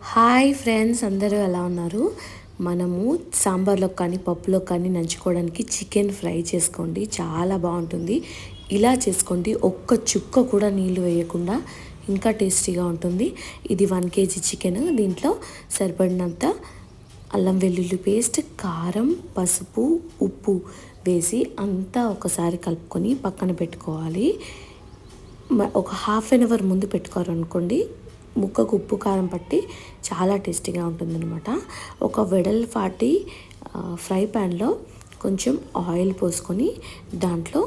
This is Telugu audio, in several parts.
హాయ్ ఫ్రెండ్స్, అందరూ ఎలా ఉన్నారు? మనము సాంబార్లో కానీ పప్పులో కానీ నంచుకోవడానికి చికెన్ ఫ్రై చేసుకోండి, చాలా బాగుంటుంది. ఇలా చేసుకోండి, ఒక్క చుక్క కూడా నీళ్ళు వేయకుండా ఇంకా టేస్టీగా ఉంటుంది. ఇది 1 kg చికెన్. దీంట్లో సరిపడినంత అల్లం వెల్లుల్లి పేస్ట్, కారం, పసుపు, ఉప్పు వేసి అంతా ఒకసారి కలుపుకొని పక్కన పెట్టుకోవాలి. ఒక హాఫ్ అన్ అవర్ ముందు పెట్టుకోవాలనుకోండి, ముక్కకు ఉప్పు కారం పట్టి చాలా టేస్టీగా ఉంటుందన్నమాట. ఒక వెడల్పాటి ఫ్రై ప్యాన్లో కొంచెం ఆయిల్ పోసుకొని దాంట్లో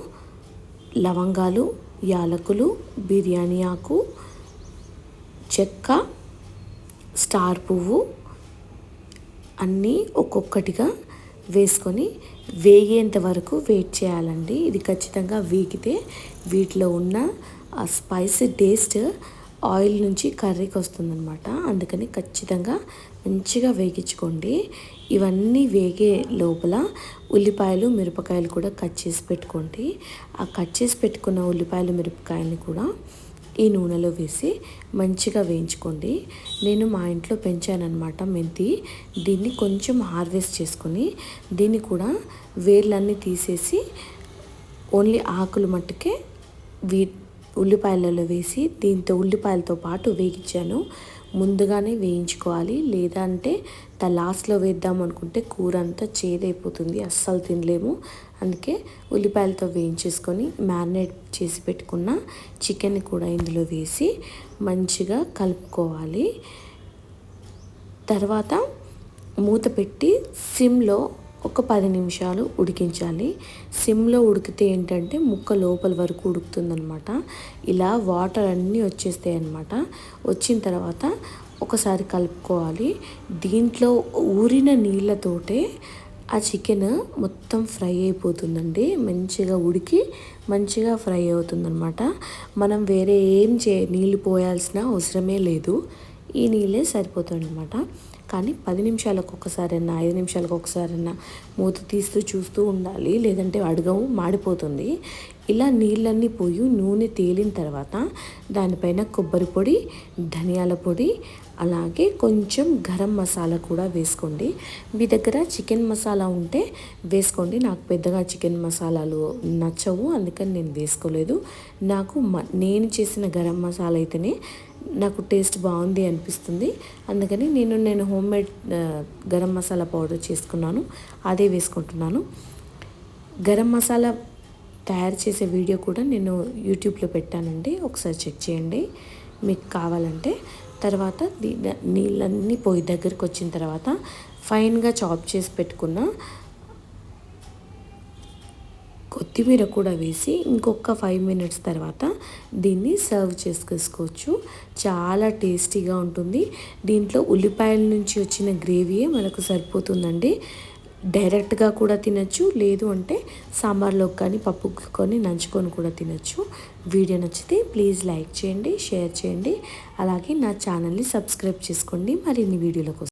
లవంగాలు, యాలకులు, బిర్యానీ ఆకు, చెక్క, స్టార్ పువ్వు అన్నీ ఒక్కొక్కటిగా వేసుకొని వేగేంత వరకు వెయిట్ చేయాలండి. ఇది ఖచ్చితంగా వేగితే వీటిలో ఉన్న ఆ స్పైసీ టేస్ట్ ఆయిల్ నుంచి కర్రీకి వస్తుందన్నమాట. అందుకని ఖచ్చితంగా మంచిగా వేగించుకోండి. ఇవన్నీ వేగే లోపల ఉల్లిపాయలు, మిరపకాయలు కూడా కట్ చేసి పెట్టుకోండి. ఆ కట్ చేసి పెట్టుకున్న ఉల్లిపాయలు, మిరపకాయలు కూడా ఈ నూనెలో వేసి మంచిగా వేయించుకోండి. నేను మా ఇంట్లో పెంచానన్నమాట మెంతి. దీన్ని కొంచెం హార్వెస్ట్ చేసుకొని దీన్ని కూడా వేర్లన్నీ తీసేసి ఓన్లీ ఆకులు మట్టుకే ఉల్లిపాయలలో వేసి దీంతో ఉల్లిపాయలతో పాటు వేగించాను. ముందుగానే వేయించుకోవాలి, లేదా అంటే లాస్ట్లో వేద్దాం అనుకుంటే కూర అంతా చేదైపోతుంది, అస్సలు తినలేము. అందుకే ఉల్లిపాయలతో వేయించేసుకొని మ్యారినేట్ చేసి పెట్టుకున్న చికెన్ కూడా ఇందులో వేసి మంచిగా కలుపుకోవాలి. తర్వాత మూత పెట్టి సిమ్లో ఒక 10 నిమిషాలు ఉడికించాలి. సిమ్లో ఉడికితే ఏంటంటే ముక్క లోపల వరకు ఉడుకుతుందనమాట. ఇలా వాటర్ అన్నీ వచ్చేస్తాయి అన్నమాట. వచ్చిన తర్వాత ఒకసారి కలుపుకోవాలి. దీంట్లో ఊరిన నీళ్ళతోటే ఆ చికెన్ మొత్తం ఫ్రై అయిపోతుందండి. మంచిగా ఉడికి మంచిగా ఫ్రై అవుతుందన్నమాట. మనం వేరే నీళ్ళు పోయాల్సిన అవసరమే లేదు. ఈ నీళ్ళే సరిపోతుంది అనమాట. కానీ 10 నిమిషాలకు ఒకసారైనా 5 నిమిషాలకు ఒకసారైనా మూత తీస్తూ చూస్తూ ఉండాలి, లేదంటే అడుగవు మాడిపోతుంది. ఇలా నీళ్ళన్నీ పోయి నూనె తేలిన తర్వాత దానిపైన కొబ్బరి పొడి, ధనియాల పొడి, అలాగే కొంచెం గరం మసాలా కూడా వేసుకోండి. మీ దగ్గర చికెన్ మసాలా ఉంటే వేసుకోండి. నాకు పెద్దగా చికెన్ మసాలాలు నచ్చవు, అందుకని నేను వేసుకోలేదు. నేను చేసిన గరం మసాలా అయితేనే నాకు టేస్ట్ బాగుంది అనిపిస్తుంది. అందుకని నేను హోమ్మేడ్ గరం మసాలా పౌడర్ చేసుకున్నాను, అదే వేసుకుంటున్నాను. గరం మసాలా తయారు చేసే వీడియో కూడా నేను యూట్యూబ్లో పెట్టానండి, ఒకసారి చెక్ చేయండి మీకు కావాలంటే. తర్వాత నీళ్ళన్నీ పోయి దగ్గరికి వచ్చిన తర్వాత ఫైన్గా చాప్ చేసి పెట్టుకున్న కొత్తిమీర కూడా వేసి ఇంకొక 5 మినిట్స్ తర్వాత దీన్ని సర్వ్ చేసుకోవచ్చు. చాలా టేస్టీగా ఉంటుంది. దీంట్లో ఉల్లిపాయల నుంచి వచ్చిన గ్రేవీయే మనకు సరిపోతుందండి. డైరెక్ట్గా కూడా తినచ్చు, లేదు అంటే సాంబార్లో కానీ పప్పుకి కానీ నంచుకొని కూడా తినచ్చు. వీడియో నచ్చితే ప్లీజ్ లైక్ చేయండి, షేర్ చేయండి, అలాగే నా ఛానల్ని సబ్స్క్రైబ్ చేసుకోండి మరిన్ని వీడియోల కోసం.